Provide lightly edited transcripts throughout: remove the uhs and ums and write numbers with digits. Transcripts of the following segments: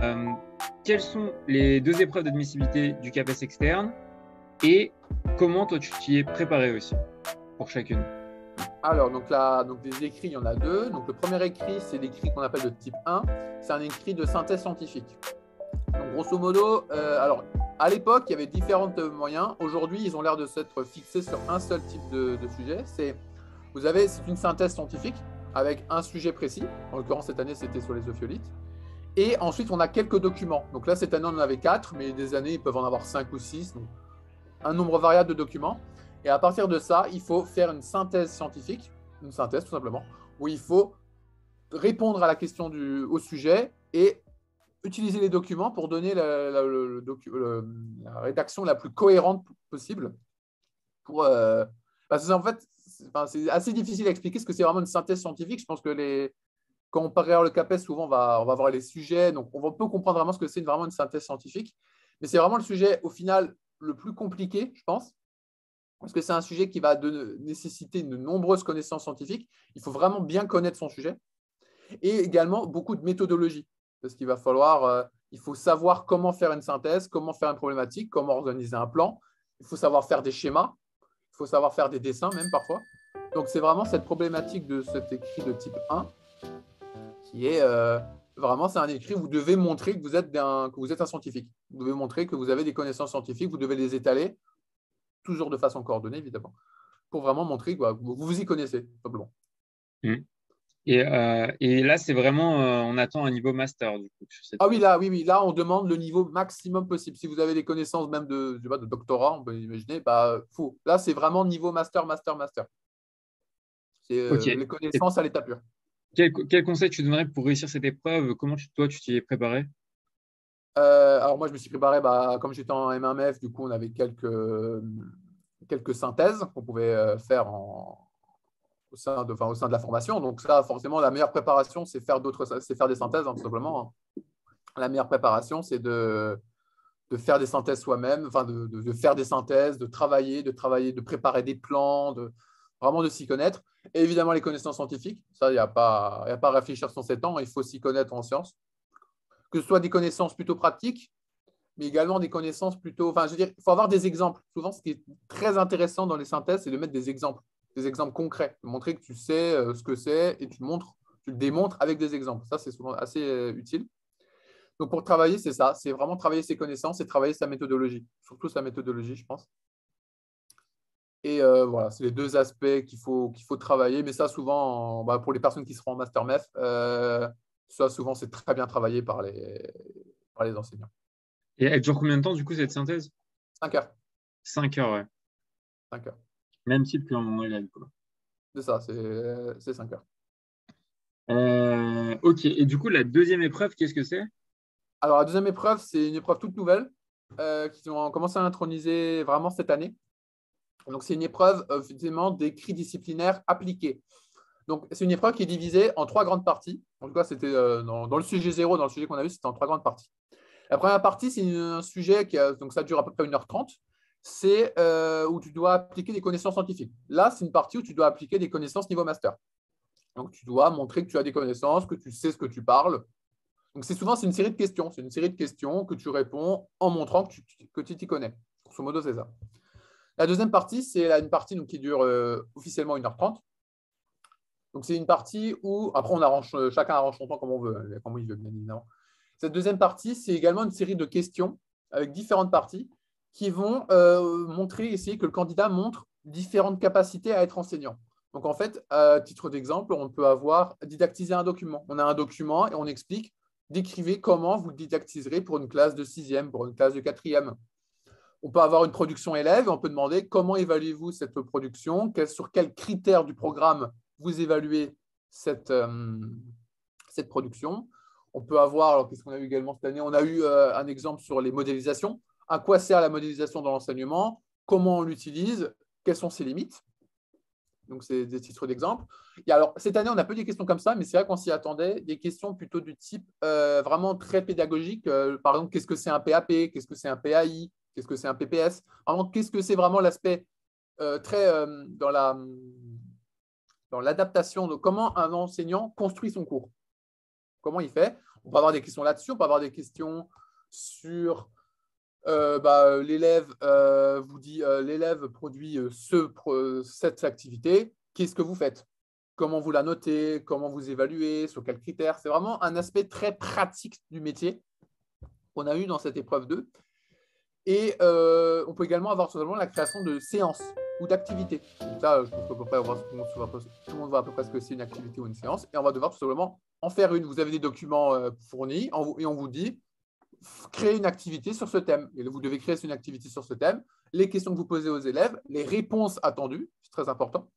euh, quelles sont les deux épreuves d'admissibilité du CAPES externe et comment toi tu t'y es préparé aussi pour chacune? Alors, donc les écrits, il y en a deux. Donc, le premier écrit, c'est l'écrit qu'on appelle de type 1. C'est un écrit de synthèse scientifique. Donc, grosso modo, alors, à l'époque, il y avait différents moyens. Aujourd'hui, ils ont l'air de s'être fixés sur un seul type de sujet. C'est une synthèse scientifique avec un sujet précis. En l'occurrence, cette année, c'était sur les ophiolites. Et ensuite, on a quelques documents. Donc là, cette année, on en avait 4, mais des années, ils peuvent en avoir 5 ou 6. Donc, un nombre variable de documents. Et à partir de ça, il faut faire une synthèse scientifique, une synthèse tout simplement, où il faut répondre à la question au sujet et utiliser les documents pour donner la rédaction la plus cohérente possible. Parce qu'en fait, c'est assez difficile à expliquer ce que c'est vraiment une synthèse scientifique. Je pense que quand on parle le CAPES, souvent, on va voir les sujets. Donc, on peut comprendre vraiment ce que c'est vraiment une synthèse scientifique. Mais c'est vraiment le sujet, au final, le plus compliqué, je pense, parce que c'est un sujet qui va nécessiter de nombreuses connaissances scientifiques. Il faut vraiment bien connaître son sujet. Et également beaucoup de méthodologie. Parce qu'il va falloir, il faut savoir comment faire une synthèse, comment faire une problématique, comment organiser un plan. Il faut savoir faire des schémas. Il faut savoir faire des dessins même parfois. Donc, c'est vraiment cette problématique de cet écrit de type 1 qui est vraiment, c'est un écrit où vous devez montrer que vous êtes un scientifique. Vous devez montrer que vous avez des connaissances scientifiques, vous devez les étaler, toujours de façon coordonnée, évidemment, pour vraiment montrer que vous vous y connaissez, simplement. Mmh. Et là, c'est vraiment, on attend un niveau master, du coup. Ah oui, là, on demande le niveau maximum possible. Si vous avez des connaissances même de doctorat, on peut imaginer, fou. Là, c'est vraiment niveau master, master, master. C'est Ok. les connaissances à l'état pur. Quel conseil tu donnerais pour réussir cette épreuve? Comment toi, tu t'y es préparé? Alors moi, je me suis préparé, comme j'étais en M1MEF, du coup, on avait quelques synthèses qu'on pouvait faire au sein de la formation. Donc ça, forcément, la meilleure préparation, c'est faire des synthèses, hein, tout simplement. La meilleure préparation, c'est de faire des synthèses soi-même, enfin de faire des synthèses, de travailler, de préparer des plans, vraiment de s'y connaître. Et évidemment, les connaissances scientifiques, ça, il n'y a pas à réfléchir sur 7 ans, il faut s'y connaître en sciences. Que ce soit des connaissances plutôt pratiques, mais également des connaissances plutôt… Enfin, je veux dire, il faut avoir des exemples. Souvent, ce qui est très intéressant dans les synthèses, c'est de mettre des exemples concrets, de montrer que tu sais ce que c'est et tu le démontres avec des exemples. Ça, c'est souvent assez utile. Donc, pour travailler, c'est ça. C'est vraiment travailler ses connaissances et travailler sa méthodologie. Surtout sa méthodologie, je pense. Et voilà, c'est les deux aspects qu'il faut travailler. Mais ça, souvent, pour les personnes qui seront en Master MEF, ça, souvent, c'est très bien travaillé par les enseignants. Et elle dure combien de temps, du coup, cette synthèse? 5 heures. 5 heures, ouais. 5 heures. Même type qu'en élève, quoi. C'est ça, c'est 5 heures. Ok, et du coup, la deuxième épreuve, qu'est-ce que c'est? Alors, la deuxième épreuve, c'est une épreuve toute nouvelle qu'ils ont commencé à introniser vraiment cette année. Donc, c'est une épreuve effectivement d'écrit disciplinaire appliqué. Donc, c'est une épreuve qui est divisée en 3 grandes parties. En tout cas, c'était dans le sujet 0, dans le sujet qu'on a vu, c'était en 3 grandes parties. La première partie, c'est un sujet donc ça dure à peu près 1h30. C'est où tu dois appliquer des connaissances scientifiques. Là, c'est une partie où tu dois appliquer des connaissances niveau master. Donc, tu dois montrer que tu as des connaissances, que tu sais ce que tu parles. Donc, c'est une série de questions. C'est une série de questions que tu réponds en montrant que tu t'y connais. Grosso modo, c'est ça. La deuxième partie, c'est une partie donc, qui dure officiellement 1h30. Donc, c'est une partie où, après, chacun arrange son temps comme on veut, comme il veut, bien évidemment. Cette deuxième partie, c'est également une série de questions avec différentes parties qui vont essayer que le candidat montre différentes capacités à être enseignant. Donc, en fait, à titre d'exemple, on peut avoir didactisé un document. On a un document et on explique, décrivez comment vous le didactiserez pour une classe de 6e, pour une classe de 4e. On peut avoir une production élève et on peut demander comment évaluez-vous cette production, sur quels critères du programme vous évaluez cette production. On peut avoir, alors qu'est-ce qu'on a eu également cette année? On a eu un exemple sur les modélisations. À quoi sert la modélisation dans l'enseignement? Comment on l'utilise? Quelles sont ses limites? Donc, c'est des titres d'exemple. Et alors, cette année, on a peu des questions comme ça, mais c'est vrai qu'on s'y attendait. Des questions plutôt du type vraiment très pédagogique. Par exemple, qu'est-ce que c'est un PAP? Qu'est-ce que c'est un PAI? Qu'est-ce que c'est un PPS? Vraiment, qu'est-ce que c'est vraiment l'aspect très dans l'adaptation de comment un enseignant construit son cours? Comment il fait? On peut avoir des questions là-dessus, on peut avoir des questions sur l'élève vous dit l'élève produit cette activité, qu'est-ce que vous faites? Comment vous la notez? Comment vous évaluez? Sur quels critères? C'est vraiment un aspect très pratique du métier qu'on a eu dans cette épreuve 2. Et on peut également avoir totalement la création de séances ou d'activités. Donc ça, je pense qu'à peu près, tout le monde voit à peu près ce que c'est une activité ou une séance. Et on va devoir tout simplement en faire une. Vous avez des documents fournis et on vous dit créer une activité sur ce thème. Et vous devez créer une activité sur ce thème, les questions que vous posez aux élèves, les réponses attendues, c'est très important,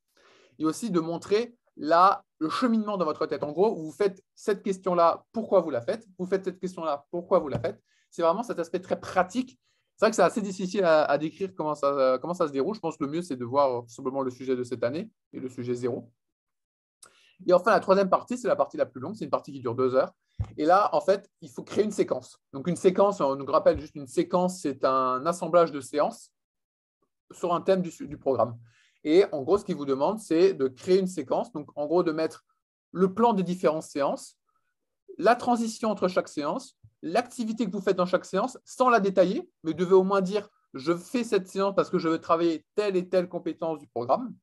et aussi de montrer le cheminement dans votre tête. En gros, vous faites cette question-là, pourquoi vous la faites? Vous faites cette question-là, pourquoi vous la faites? C'est vraiment cet aspect très pratique. C'est vrai que c'est assez difficile à décrire comment ça se déroule. Je pense que le mieux, c'est de voir simplement le sujet de cette année et le sujet 0. Et enfin, la troisième partie, c'est la partie la plus longue. C'est une partie qui dure 2 heures. Et là, en fait, il faut créer une séquence. Donc, une séquence, on nous rappelle juste une séquence, c'est un assemblage de séances sur un thème du programme. Et en gros, ce qu'il vous demande, c'est de créer une séquence. Donc, en gros, de mettre le plan des différentes séances, la transition entre chaque séance, l'activité que vous faites dans chaque séance, sans la détailler, mais vous devez au moins dire « je fais cette séance parce que je veux travailler telle et telle compétence du programme ».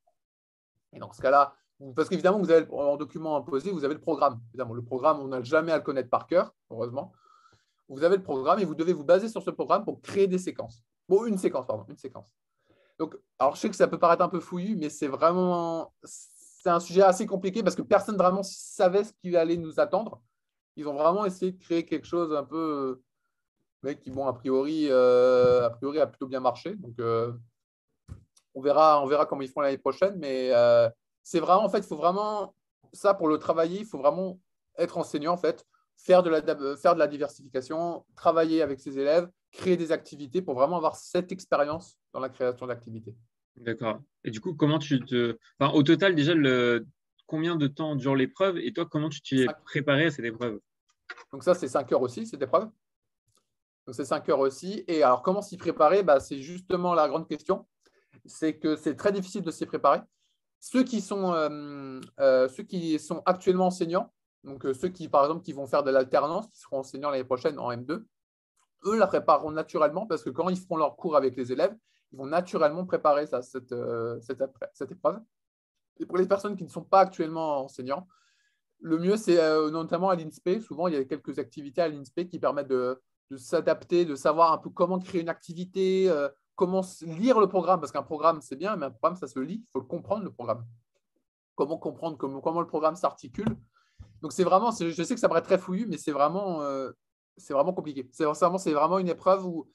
Et dans ce cas-là, parce qu'évidemment, vous avez en document imposé, vous avez le programme. Évidemment, le programme, on n'a jamais à le connaître par cœur, heureusement. Vous avez le programme et vous devez vous baser sur ce programme pour créer des séquences. Bon, une séquence. Donc, alors, je sais que ça peut paraître un peu fouillu, mais c'est un sujet assez compliqué parce que personne vraiment savait ce qui allait nous attendre. Ils ont vraiment essayé de créer quelque chose un peu, mais qui, bon, a priori, a plutôt bien marché. Donc, on verra comment ils font l'année prochaine, mais c'est vraiment, en fait, il faut vraiment, ça pour le travailler, il faut vraiment être enseignant, en fait, faire de la diversification, travailler avec ses élèves, créer des activités pour vraiment avoir cette expérience dans la création d'activités. D'accord. Et du coup, comment enfin, au total, déjà, combien de temps dure l'épreuve et toi, comment tu t'y es préparé à cette épreuve? Donc ça, c'est 5 heures aussi, cette épreuve. Donc c'est 5 heures aussi. Et alors, comment s'y préparer? C'est justement la grande question. C'est que c'est très difficile de s'y préparer. Ceux qui sont actuellement enseignants, donc ceux qui, par exemple, qui vont faire de l'alternance, qui seront enseignants l'année prochaine en M2, eux la prépareront naturellement parce que quand ils feront leur cours avec les élèves, ils vont naturellement préparer cette épreuve. Et pour les personnes qui ne sont pas actuellement enseignants, le mieux, c'est notamment à l'INSPE. Souvent, il y a quelques activités à l'INSPE qui permettent de s'adapter, de savoir un peu comment créer une activité, comment lire le programme, parce qu'un programme, c'est bien, mais un programme, ça se lit. Il faut le comprendre, le programme. Comment comprendre comment le programme s'articule. Donc, c'est vraiment, je sais que ça paraît très fouillu, mais c'est vraiment compliqué. C'est vraiment une épreuve où,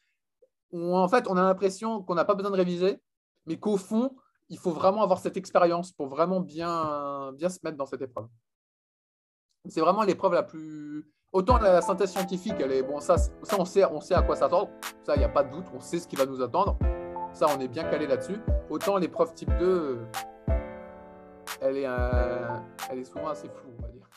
en fait, on a l'impression qu'on n'a pas besoin de réviser, mais qu'au fond, il faut vraiment avoir cette expérience pour vraiment bien se mettre dans cette épreuve. C'est vraiment l'épreuve la plus… Autant la synthèse scientifique, elle est… Bon, ça on sait à quoi s'attendre. Ça, il n'y a pas de doute. On sait ce qui va nous attendre. Ça, on est bien calé là-dessus. Autant l'épreuve type 2, elle est souvent assez floue, on va dire.